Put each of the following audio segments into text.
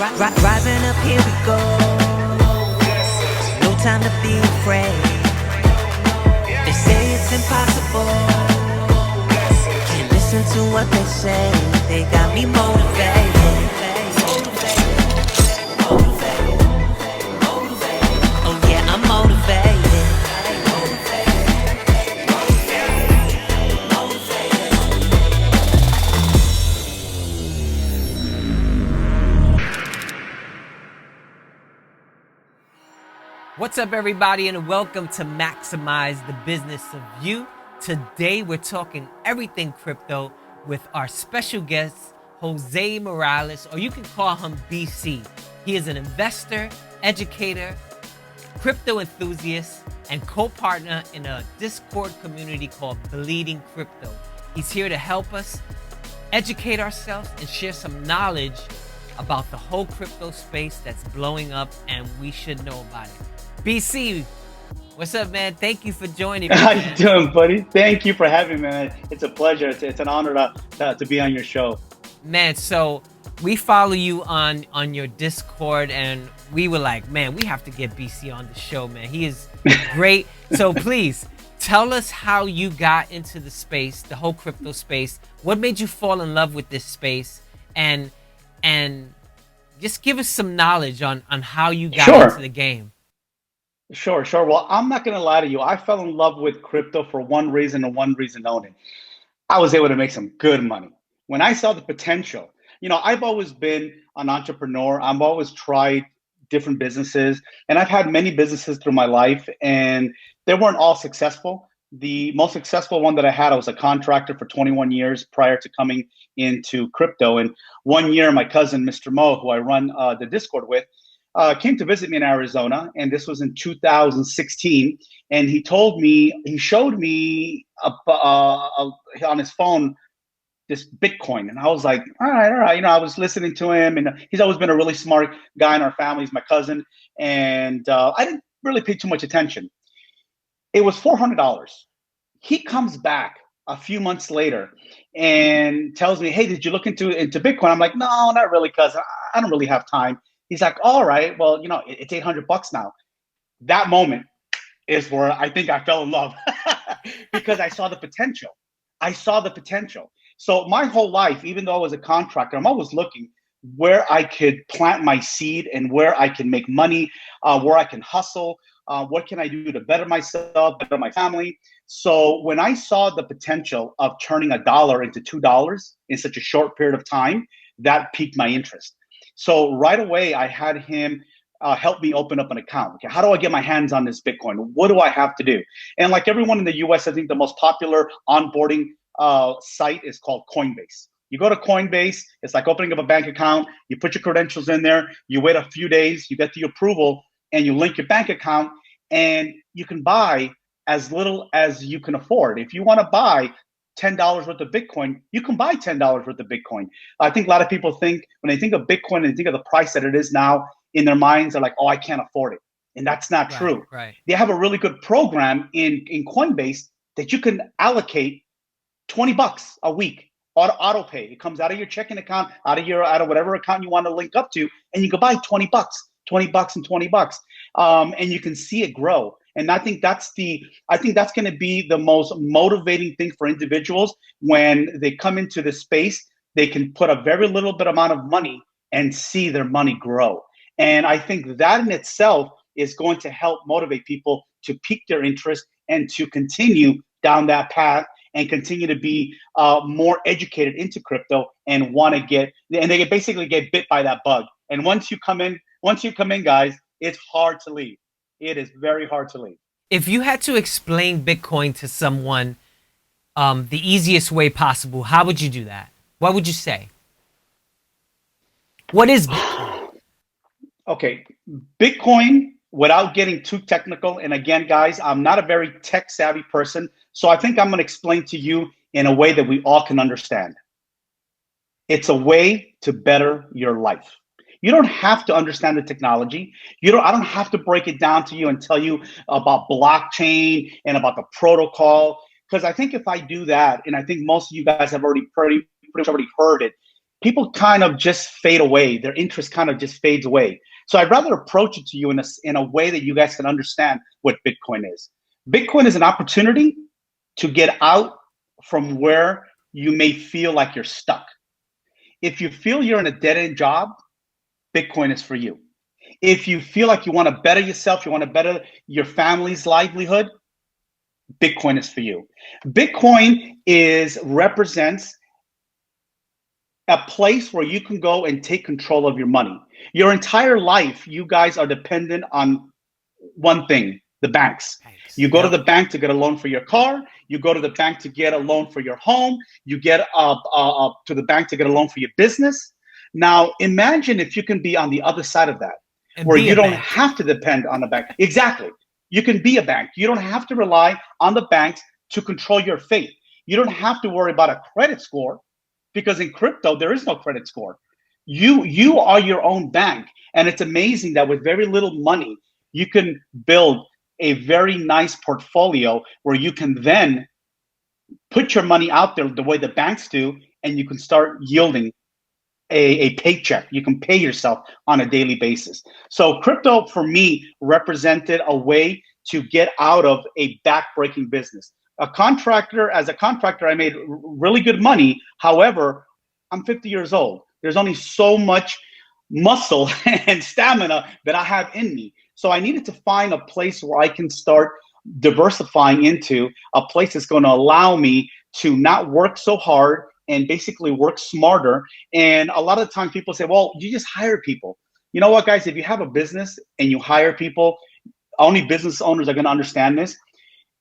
Rising up, here we go. No time to be afraid. They say it's impossible. Can't listen to what they say. They got me motivated. Oh yeah, I'm motivated. What's up, everybody, and welcome to Maximize the Business of You. Today, we're talking everything crypto with our special guest, Jose Morales, or you can call him BC. He is an investor, educator, crypto enthusiast, and co-partner in a Discord community called Bleeeding Crypto. He's here to help us educate ourselves and share some knowledge about the whole crypto space that's blowing up, and we should know about it. BC, what's up, man? Thank you for joining me. How you doing, buddy? Thank you for having me, man. It's a pleasure. It's an honor to be on your show. Man, so we follow you on your Discord, and we were like, man, we have to get BC on the show, man. He is great. So please, tell us how you got into the space, the whole crypto space. What made you fall in love with this space? And just give us some knowledge on how you got into the game. Sure. Well, I'm not going to lie to you. I fell in love with crypto for one reason and one reason only. I was able to make some good money. When I saw the potential, I've always been an entrepreneur. I've always tried different businesses, and I've had many businesses through my life, and they weren't all successful. The most successful one that I had, I was a contractor for 21 years prior to coming into crypto. And one year, my cousin, Mr. Mo, who I run the Discord with, came to visit me in Arizona, and this was in 2016. And he showed me on his phone this Bitcoin, and I was like, all right. I was listening to him, and he's always been a really smart guy in our family. He's my cousin, and I didn't really pay too much attention. It was $400. He comes back a few months later and tells me, hey, did you look into Bitcoin? I'm like, no, not really, cuz I don't really have time. He's like, all right, well, it's $800 now. That moment is where I think I fell in love because I saw the potential. So my whole life, even though I was a contractor, I'm always looking where I could plant my seed and where I can make money, where I can hustle, what can I do to better myself, better my family. So when I saw the potential of turning $1 into $2 in such a short period of time, that piqued my interest. So right away, I had him help me open up an account. Okay, how do I get my hands on this Bitcoin? What do I have to do? And like everyone in the US, I think the most popular onboarding site is called Coinbase. You go to Coinbase, it's like opening up a bank account. You put your credentials in there, you wait a few days, you get the approval, and you link your bank account, and you can buy as little as you can afford. If you want to buy $10 worth of Bitcoin, you can buy $10 worth of Bitcoin. I think a lot of people think when they think of Bitcoin and they think of the price that it is now in their minds, they're like, oh, I can't afford it. And that's not true. Right. They have a really good program in Coinbase that you can allocate $20 a week auto pay. It comes out of your checking account, out of whatever account you want to link up to, and you can buy $20 and $20. And you can see it grow. And I think that's going to be the most motivating thing for individuals when they come into this space. They can put a very little bit amount of money and see their money grow. And I think that in itself is going to help motivate people to pique their interest and to continue down that path and continue to be more educated into crypto and they basically get bit by that bug. And once you come in, guys, it's hard to leave. It is very hard to leave. If you had to explain Bitcoin to someone the easiest way possible, how would you do that? What would you say? What is Bitcoin? Okay, Bitcoin, without getting too technical, and again, guys, I'm not a very tech savvy person, so I think I'm going to explain to you in a way that we all can understand. It's a way to better your life. You don't have to understand the technology. I don't have to break it down to you and tell you about blockchain and about the protocol. Because I think if I do that, and I think most of you guys have already pretty much already heard it, people kind of just fade away. Their interest kind of just fades away. So I'd rather approach it to you in a way that you guys can understand what Bitcoin is. Bitcoin is an opportunity to get out from where you may feel like you're stuck. If you feel you're in a dead end job, Bitcoin is for you. If you feel like you want to better yourself, you want to better your family's livelihood, Bitcoin is for you. Bitcoin represents a place where you can go and take control of your money. Your entire life, you guys are dependent on one thing, the banks. Thanks. You go to the bank to get a loan for your car. You go to the bank to get a loan for your home. You get to the bank to get a loan for your business. Now, imagine if you can be on the other side of that, And where be you a don't bank. have to depend on the bank. Exactly. You can be a bank. You don't have to rely on the banks to control your fate. You don't have to worry about a credit score, because in crypto, there is no credit score. You are your own bank. And it's amazing that with very little money, you can build a very nice portfolio where you can then put your money out there the way the banks do, and you can start yielding a paycheck. You can pay yourself on a daily basis. So crypto for me represented a way to get out of a backbreaking business. As a contractor, I made really good money. However, I'm 50 years old. There's only so much muscle and stamina that I have in me. So I needed to find a place where I can start diversifying into a place that's going to allow me to not work so hard and basically work smarter. And a lot of the time people say, well, you just hire people. You know what, guys, if you have a business and you hire people, only business owners are going to understand this.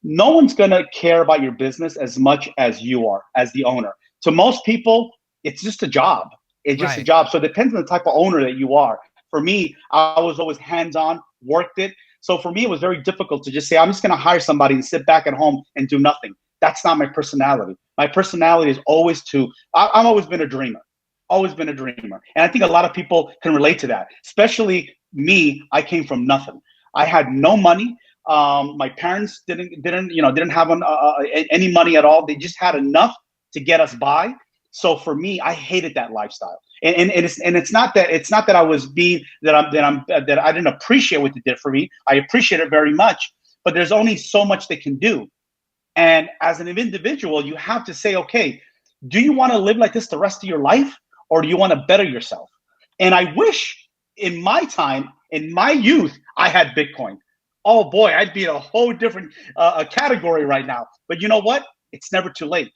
No one's going to care about your business as much as you are, as the owner. To most people, it's just a job. It's just a Right. job. So it depends on the type of owner that you are. For me, I was always hands-on, worked it. So for me, it was very difficult to just say, I'm just going to hire somebody and sit back at home and do nothing. That's not my personality. My personality is always I've always been a dreamer, always been a dreamer. And I think a lot of people can relate to that, especially me. I came from nothing. I had no money. My parents didn't have any money at all. They just had enough to get us by. So for me, I hated that lifestyle. And it's not that I was being that I didn't appreciate what they did for me. I appreciate it very much, but there's only so much they can do. And as an individual, you have to say, okay, do you want to live like this the rest of your life, or do you want to better yourself? And I wish in my time, in my youth, I had Bitcoin. Oh boy, I'd be in a whole different category right now. But you know what? It's never too late.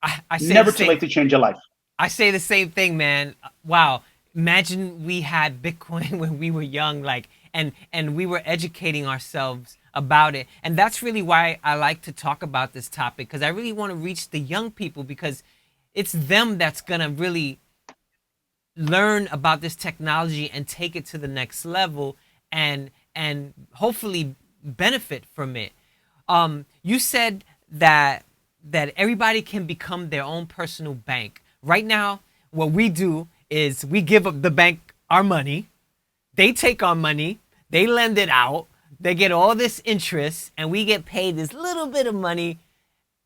I say the Never too same. late to change your life. I say the same thing, man. Wow. Imagine we had Bitcoin when we were young, like, and we were educating ourselves about it. And that's really why I like to talk about this topic, because I really want to reach the young people, because it's them that's gonna really learn about this technology and take it to the next level, and hopefully benefit from it. You said that everybody can become their own personal bank. Right now, what we do is we give up the bank our money. They take our money, they lend it out, they get all this interest, and we get paid this little bit of money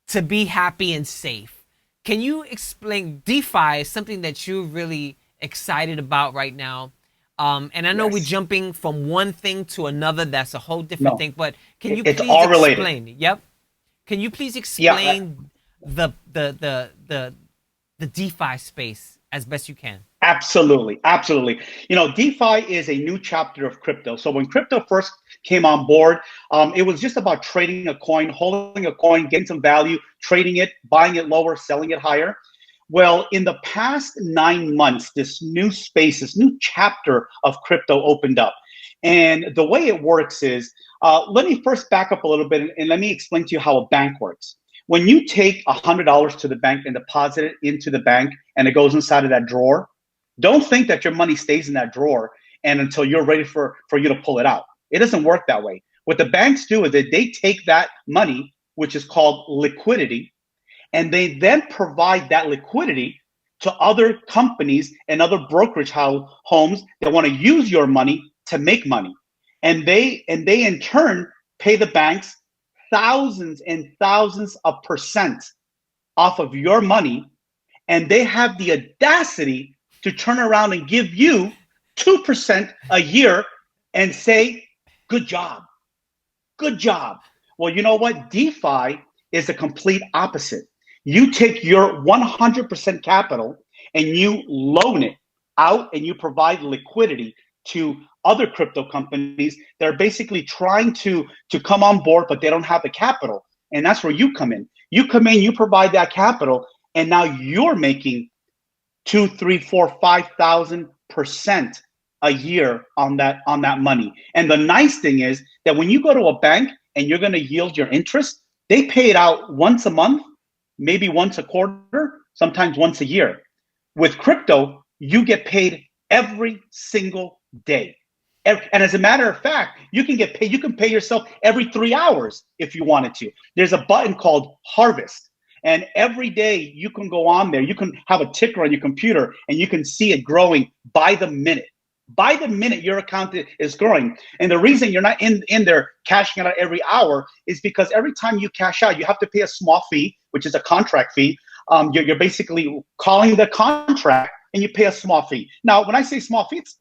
to be happy and safe. Can you explain? DeFi is something that you're really excited about right now. And I know we're Yes. jumping from one thing to another. That's a whole different No. thing. But can you It's please all related. explain? Yep. Can you please Yeah. explain the DeFi space as best you can? Absolutely, absolutely. DeFi is a new chapter of crypto. So when crypto first came on board, it was just about trading a coin, holding a coin, getting some value, trading it, buying it lower, selling it higher. Well, in the past 9 months, this new space, this new chapter of crypto opened up. And the way it works is, let me first back up a little bit and let me explain to you how a bank works. When you take $100 to the bank and deposit it into the bank and it goes inside of that drawer, don't think that your money stays in that drawer and until you're ready for you to pull it out. It doesn't work that way. What the banks do is that they take that money, which is called liquidity, and they then provide that liquidity to other companies and other brokerage homes that want to use your money to make money. And they in turn pay the banks thousands and thousands of percent off of your money, and they have the audacity to turn around and give you 2% a year and say, good job, good job. Well, you know what? DeFi is the complete opposite. You take your 100% capital and you loan it out and you provide liquidity to other crypto companies that are basically trying to come on board, but they don't have the capital. And that's where you come in. You come in, you provide that capital, and now you're making 2, 3, 4, 5,000% a year on that money. And the nice thing is that when you go to a bank and you're going to yield your interest, they pay it out once a month, maybe once a quarter, sometimes once a year. With crypto, you get paid every single day. And as a matter of fact, you can get paid. You can pay yourself every 3 hours if you wanted to. There's a button called Harvest. And every day you can go on there. You can have a ticker on your computer and you can see it growing by the minute. By the minute, your account is growing. And the reason you're not in there cashing out every hour is because every time you cash out, you have to pay a small fee, which is a contract fee. You're basically calling the contract and you pay a small fee. Now, when I say small fee, it's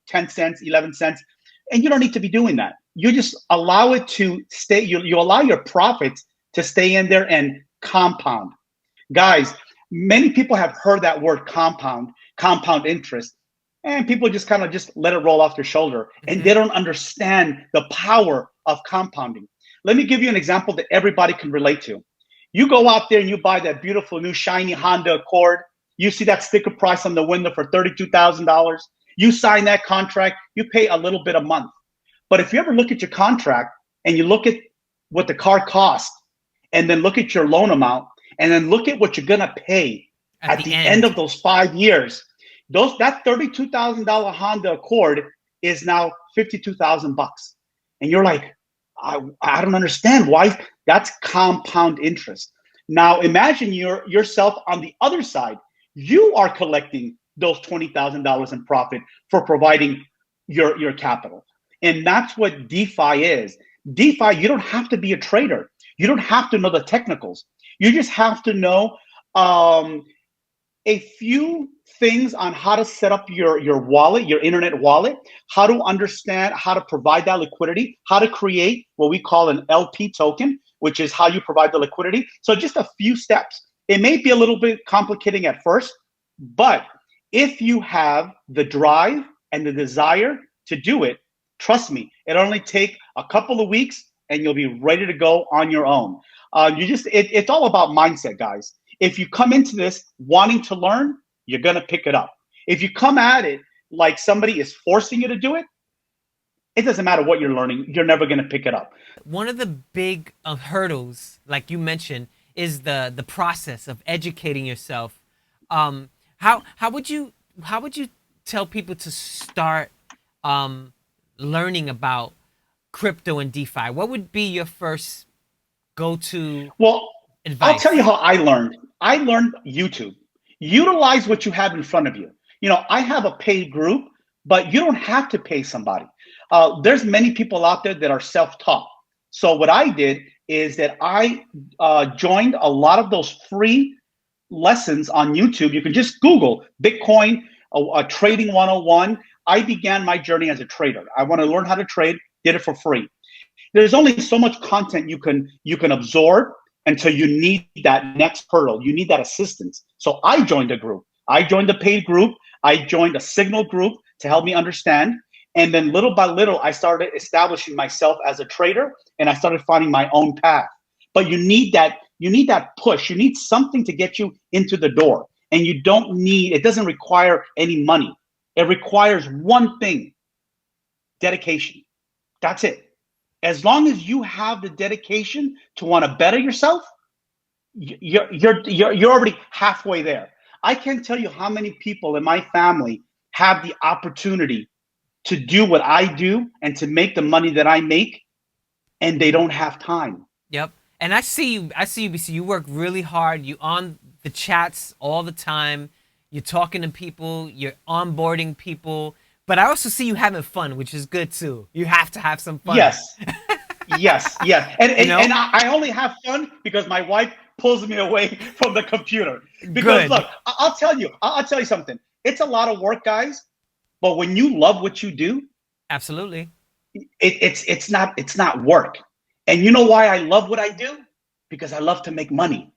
10 cents, 11 cents, and you don't need to be doing that. You just allow it to stay. You allow your profits to stay in there and compound. Guys, many people have heard that word compound interest, and people just kind of just let it roll off their shoulder, and they don't understand the power of compounding. Let me give you an example that everybody can relate to. You go out there and you buy that beautiful new shiny Honda Accord. You see that sticker price on the window for $32,000. You sign that contract, you pay a little bit a month. But if you ever look at your contract and you look at what the car costs, and then look at your loan amount, and then look at what you're gonna pay at the end of those 5 years, that $32,000 Honda Accord is now $52,000. And you're like, I don't understand why. That's compound interest. Now imagine yourself on the other side. You are collecting those $20,000 in profit for providing your capital. And that's what DeFi is. DeFi, you don't have to be a trader. You don't have to know the technicals. You just have to know a few things on how to set up your wallet, your internet wallet, how to understand how to provide that liquidity, how to create what we call an LP token, which is how you provide the liquidity. So just a few steps. It may be a little bit complicating at first, but if you have the drive and the desire to do it, trust me, it'll only take a couple of weeks and you'll be ready to go on your own. It's all about mindset, guys. If you come into this wanting to learn, you're going to pick it up. If you come at it like somebody is forcing you to do it, it doesn't matter what you're learning, you're never going to pick it up. One of the big hurdles, like you mentioned, is the process of educating yourself. How would you tell people to start learning about crypto and DeFi? What would be your first go-to advice? I'll tell you how I learned. I learned YouTube. Utilize what you have in front of you. I have a paid group, but you don't have to pay somebody. There's many people out there that are self-taught. So what I did is that I joined a lot of those free lessons on YouTube. You can just Google Bitcoin, trading 101. I began my journey as a trader. I want to learn how to trade, did it for free. There's only so much content you can absorb until you need that next hurdle. You need that assistance. So I joined a group. I joined a paid group. I joined a Signal group to help me understand. And then little by little, I started establishing myself as a trader, and I started finding my own path. But you need that push. You need something to get you into the door. And it doesn't require any money. It requires one thing: dedication. That's it. As long as you have the dedication to want to better yourself, you're already halfway there. I can't tell you how many people in my family have the opportunity to do what I do and to make the money that I make, and they don't have time. Yep. And I see you, BC. You work really hard. You on the chats all the time. You're talking to people. You're onboarding people. But I also see you having fun, which is good too. You have to have some fun. Yes. Yes. And I only have fun because my wife pulls me away from the computer. Because look, I'll tell you something. It's a lot of work, guys. But when you love what you do, Absolutely. it's not work. And you know why I love what I do? Because I love to make money.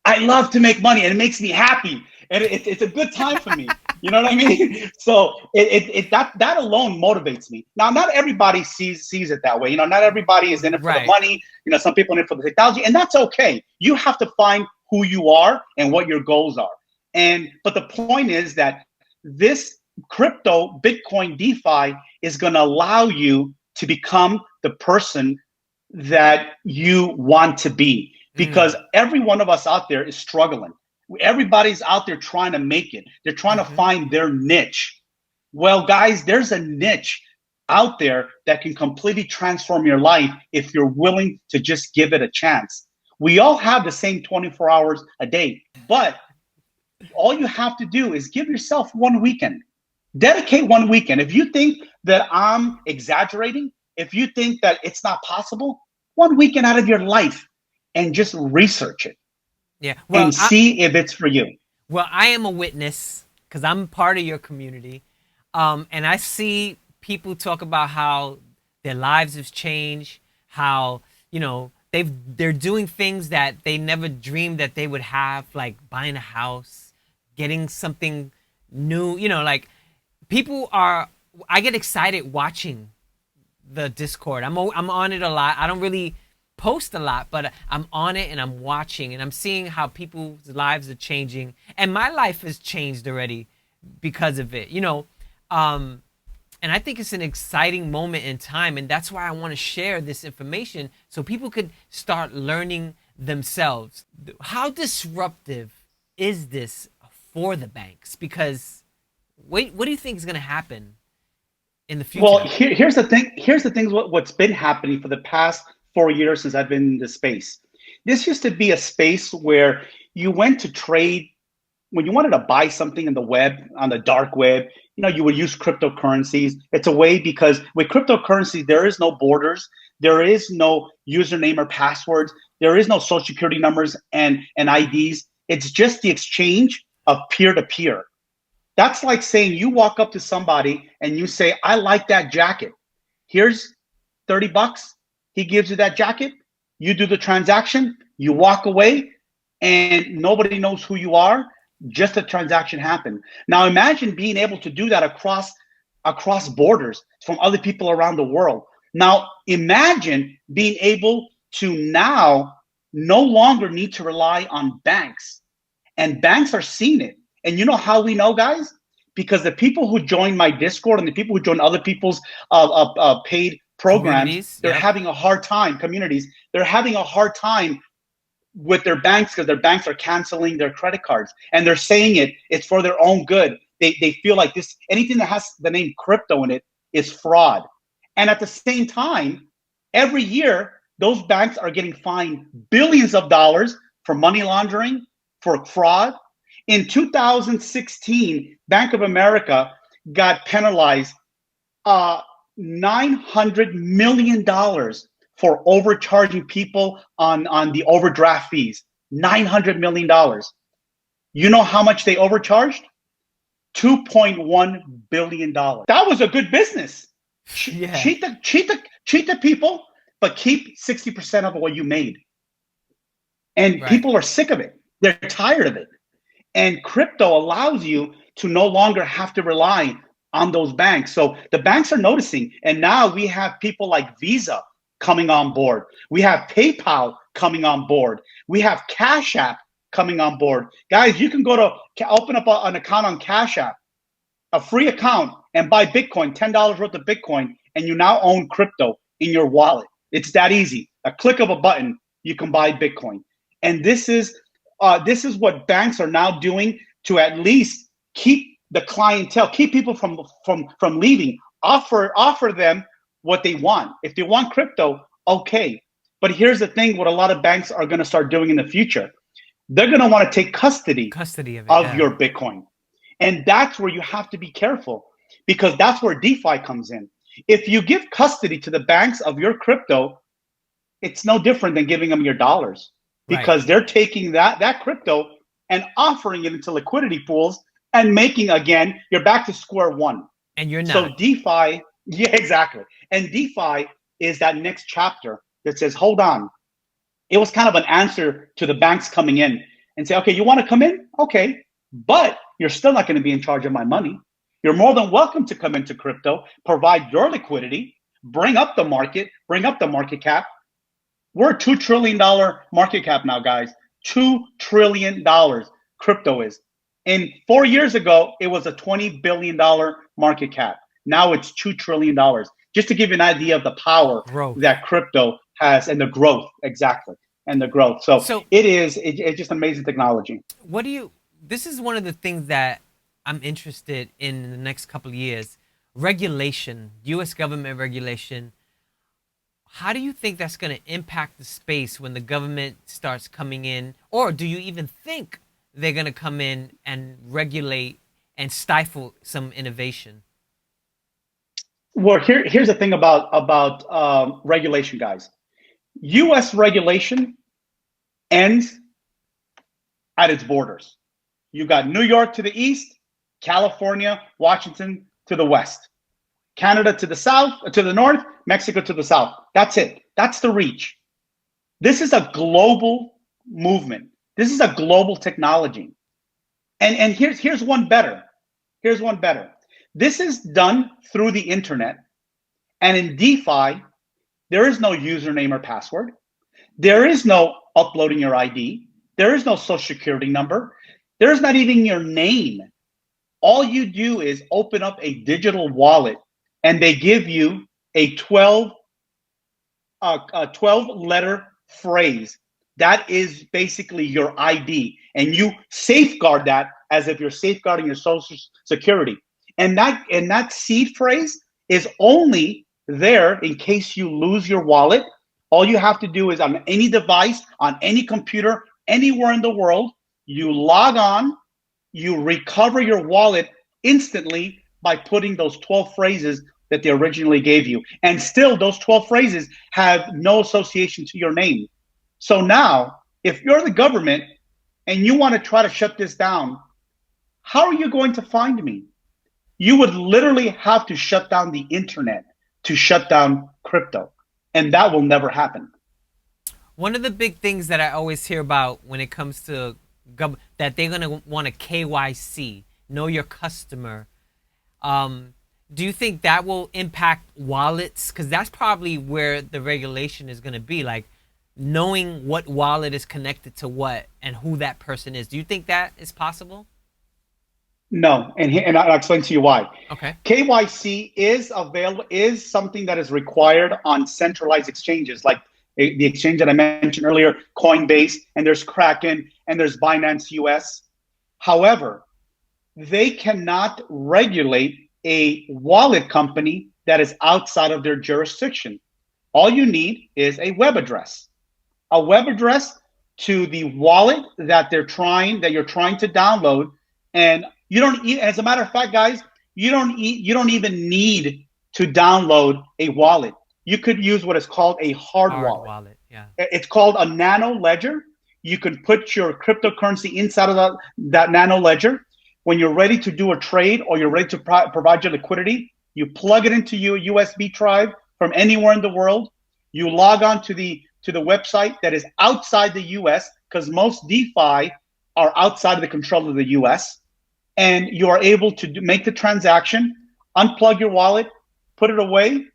I love to make money, and it makes me happy, and it's a good time for me. You know what I mean? So that alone motivates me. Now, not everybody sees it that way. You know, not everybody is in it for the Right. money. You know, some people in it for the technology, and that's okay. You have to find who you are and what your goals are. But the point is that this crypto, Bitcoin, DeFi is going to allow you to become the person that you want to be, because Mm. every one of us out there is struggling. Everybody's out there trying to make it. They're trying to Mm-hmm. find their niche. Well, guys, there's a niche out there that can completely transform your life if you're willing to just give it a chance. We all have the same 24 hours a day, but all you have to do is give yourself one weekend. Dedicate one weekend. If you think that I'm exaggerating, if you think that it's not possible, one weekend out of your life and just research it Yeah. and see if it's for you. Well, I am a witness because I'm part of your community, and I see people talk about how their lives have changed, how they're doing things that they never dreamed that they would have, like buying a house, getting something new. Like people are. I get excited watching the Discord. I'm on it a lot. I don't really post a lot, but I'm on it and I'm watching and I'm seeing how people's lives are changing, and my life has changed already because of it. And I think it's an exciting moment in time, and that's why I want to share this information so people could start learning themselves. How disruptive is this for the banks? Because what do you think is going to happen in the Well, future? here's the thing. Here's the things. What's been happening for the past 4 years since I've been in this space. This used to be a space where you went to trade when you wanted to buy something in the web, on the dark web. You would use cryptocurrencies. It's a way, because with cryptocurrency there is no borders, there is no username or passwords, there is no social security numbers and IDs. It's just the exchange of peer to peer. That's like saying you walk up to somebody and you say, I like that jacket. Here's 30 bucks. He gives you that jacket. You do the transaction. You walk away and nobody knows who you are. Just a transaction happened. Now imagine being able to do that across borders from other people around the world. Now imagine being able to now no longer need to rely on banks. And banks are seeing it. And you know how we know, guys? Because the people who join my Discord and the people who join other people's paid programs, Communities, they're yep. having a hard time, communities, they're having a hard time with their banks because their banks are canceling their credit cards. And they're saying it's for their own good. They feel like this, anything that has the name crypto in it is fraud. And at the same time, every year, those banks are getting fined billions of dollars for money laundering, for fraud. In 2016, Bank of America got penalized $900 million for overcharging people on the overdraft fees. $900 million. You know how much they overcharged? $2.1 billion. That was a good business. Yeah. Cheat the people, but keep 60% of what you made. And Right. people are sick of it. They're tired of it. And crypto allows you to no longer have to rely on those banks. So the banks are noticing. And now we have people like Visa coming on board. We have PayPal coming on board. We have Cash App coming on board. Guys, you can go to open up an account on Cash App, a free account, and buy Bitcoin, $10 worth of Bitcoin, and you now own crypto in your wallet. It's that easy. A click of a button, you can buy Bitcoin. And this is what banks are now doing to at least keep the clientele, keep people from leaving. Offer them what they want. If they want crypto, okay. But here's the thing: what a lot of banks are going to start doing in the future, they're going to want to take custody Custody of it. of Yeah. your Bitcoin, and that's where you have to be careful, because that's where DeFi comes in. If you give custody to the banks of your crypto, it's no different than giving them your dollars, Right. because they're taking that crypto and offering it into liquidity pools and making again, you're back to square one. And you're So not. DeFi, yeah, exactly. And DeFi is that next chapter that says, hold on. It was kind of an answer to the banks coming in and say, okay, you want to come in? Okay, but you're still not going to be in charge of my money. You're more than welcome to come into crypto, provide your liquidity, bring up the market cap. We're a $2 trillion market cap now, guys. $2 trillion crypto is. And 4 years ago, it was a $20 billion market cap. Now it's $2 trillion. Just to give you an idea of the power Growth. that crypto has and the growth, exactly, and the growth. So, So it's just amazing technology. what do you, this is one of the things that I'm interested in the next couple of years. Regulation, US government regulation. How do you think that's going to impact the space when the government starts coming in? Or do you even think they're going to come in and regulate and stifle some innovation? Well, here's the thing about regulation, guys. U.S. regulation ends at its borders. You got New York to the east, California, Washington to the west, Canada to the south, to the north, Mexico to the south. That's it. That's the reach. This is a global movement. This is a global technology. And here's one better. Here's one better. This is done through the internet. And in DeFi, there is no username or password. There is no uploading your ID. There is no social security number. There's not even your name. All you do is open up a digital wallet and they give you a 12 letter phrase. That is basically your ID. And you safeguard that as if you're safeguarding your social security. And that seed phrase is only there in case you lose your wallet. All you have to do is on any device, on any computer, anywhere in the world, you log on, you recover your wallet instantly by putting those 12 phrases that they originally gave you. And still, those 12 phrases have no association to your name. So now, if you're the government and you want to try to shut this down, how are you going to find me? You would literally have to shut down the internet to shut down crypto. And that will never happen. One of the big things that I always hear about when it comes to that they're going to want a KYC, know your customer. Do you think that will impact wallets? Because that's probably where the regulation is going to be, like knowing what wallet is connected to what and who that person is. Do you think that is possible? No, and I'll explain to you why. Okay. KYC is something that is required on centralized exchanges like the exchange that I mentioned earlier, Coinbase, and there's Kraken, and there's Binance US. However, they cannot regulate a wallet company that is outside of their jurisdiction. All you need is a web address to the wallet that you're trying to download. And you don't, as a matter of fact, guys, you don't even need to download a wallet. You could use what is called a hard wallet. Yeah. It's called a nano ledger. You can put your cryptocurrency inside of that nano ledger. When you're ready to do a trade or you're ready to provide your liquidity, you plug it into your USB drive from anywhere in the world. You log on to the website that is outside the US, because most DeFi are outside of the control of the US. And you are able to make the transaction, unplug your wallet, put it away,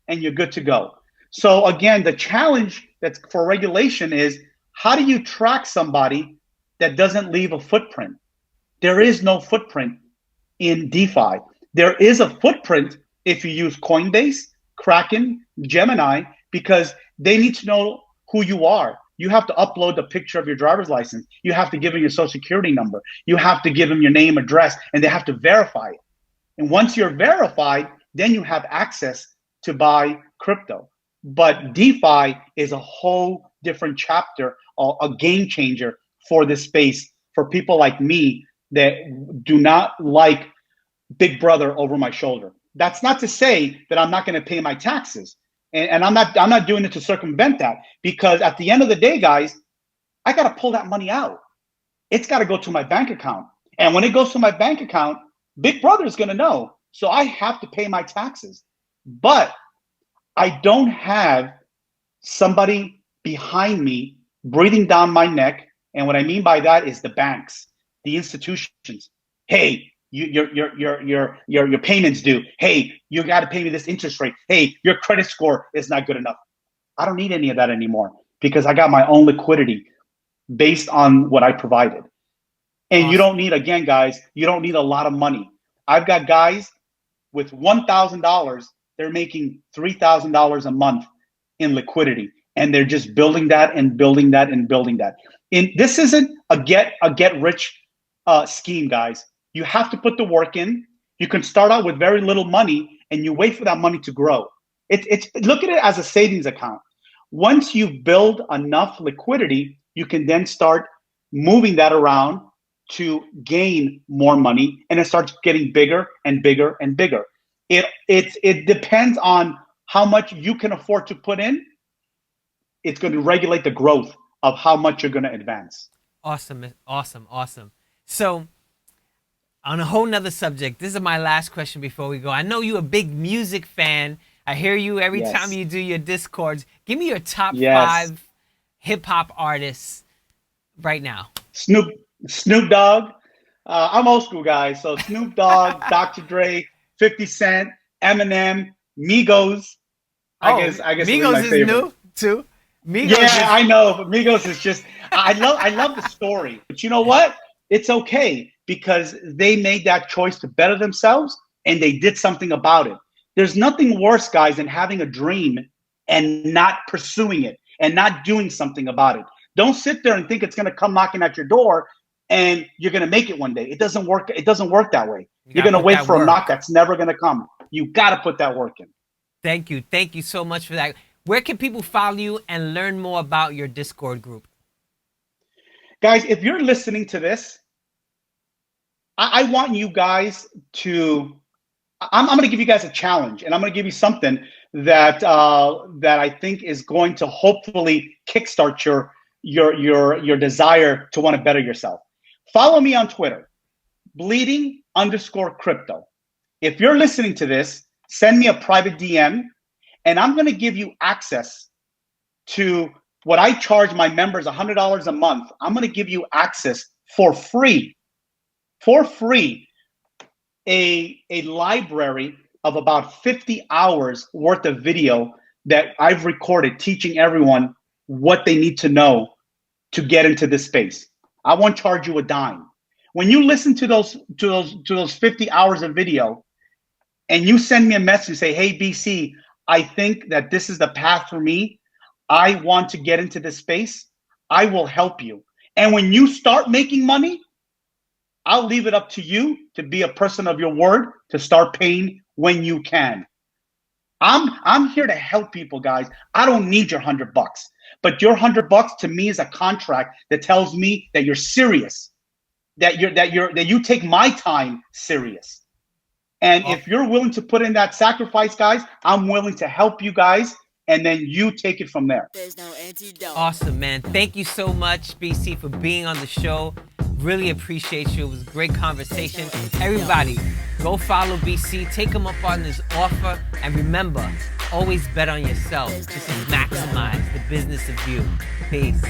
and you're good to go. So again, the challenge that's for regulation is, how do you track somebody that doesn't leave a footprint? There is no footprint in DeFi. There is a footprint if you use Coinbase, Kraken, Gemini, because they need to know who you are. You have to upload a picture of your driver's license. You have to give them your social security number. You have to give them your name, address, and they have to verify it. And once you're verified, then you have access to buy crypto. But DeFi is a whole different chapter, a game changer for this space, for people like me that do not like Big Brother over my shoulder. That's not to say that I'm not going to pay my taxes. And I'm not doing it to circumvent that, because at the end of the day, guys, I got to pull that money out. It's got to go to my bank account. And when it goes to my bank account, Big Brother is going to know. So I have to pay my taxes. But I don't have somebody behind me breathing down my neck. And what I mean by that is the banks, the institutions. Hey, your payments due. Hey, you got to pay me this interest rate. Hey, your credit score is not good enough. I don't need any of that anymore because I got my own liquidity based on what I provided. And Awesome. you don't need, again, guys, you don't need a lot of money. I've got guys with $1,000, they're making $3,000 a month in liquidity. And they're just building that and building that and building that. And this isn't a get rich scheme, guys. You have to put the work in. You can start out with very little money and you wait for that money to grow. It's look at it as a savings account. Once you build enough liquidity, you can then start moving that around to gain more money, and it starts getting bigger and bigger and bigger. It depends on how much you can afford to put in. It's going to regulate the growth of how much you're going to advance. Awesome. So, on a whole nother subject, this is my last question before we go. I know you're a big music fan. I hear you every time you do your Discords. Give me your top 5 hip hop artists right now. Snoop Dogg. I'm old school, guys. So Snoop Dogg, Dr. Dre, 50 Cent, Eminem, Migos. I guess Migos is new too. I know, but Migos is just. I love the story, but you know what? It's okay because they made that choice to better themselves and they did something about it. There's nothing worse, guys, than having a dream and not pursuing it and not doing something about it. Don't sit there and think it's going to come knocking at your door and you're going to make it one day. It doesn't work. It doesn't work that way. You're going to wait for a knock that's never going to come. You got to put that work in. Thank you. Thank you so much for that. Where can people follow you and learn more about your Discord group? Guys, if you're listening to this, I want you guys to, I'm going to give you guys a challenge, and I'm going to give you something that that I think is going to hopefully kickstart your desire to want to better yourself. Follow me on Twitter, Bleeeding_crypto. If you're listening to this, send me a private DM, and I'm going to give you access to what I charge my members $100 a month. I'm going to give you access for free, a library of about 50 hours worth of video that I've recorded teaching everyone what they need to know to get into this space. I won't charge you a dime. When you listen to those 50 hours of video and you send me a message and say, hey, BC, I think that this is the path for me. I want to get into this space. I will help you. And when you start making money, I'll leave it up to you to be a person of your word to start paying when you can. I'm here to help people, guys. I don't need your $100, but your $100 to me is a contract that tells me that you're serious, that you take my time serious. And if you're willing to put in that sacrifice, guys, I'm willing to help you guys, and then you take it from there. There's no antidote. Awesome, man. Thank you so much, BC, for being on the show. Really appreciate you. It was a great conversation. Everybody, go follow BC. Take him up on his offer. And remember, always bet on yourself. This is Maximize the Business of You. Peace.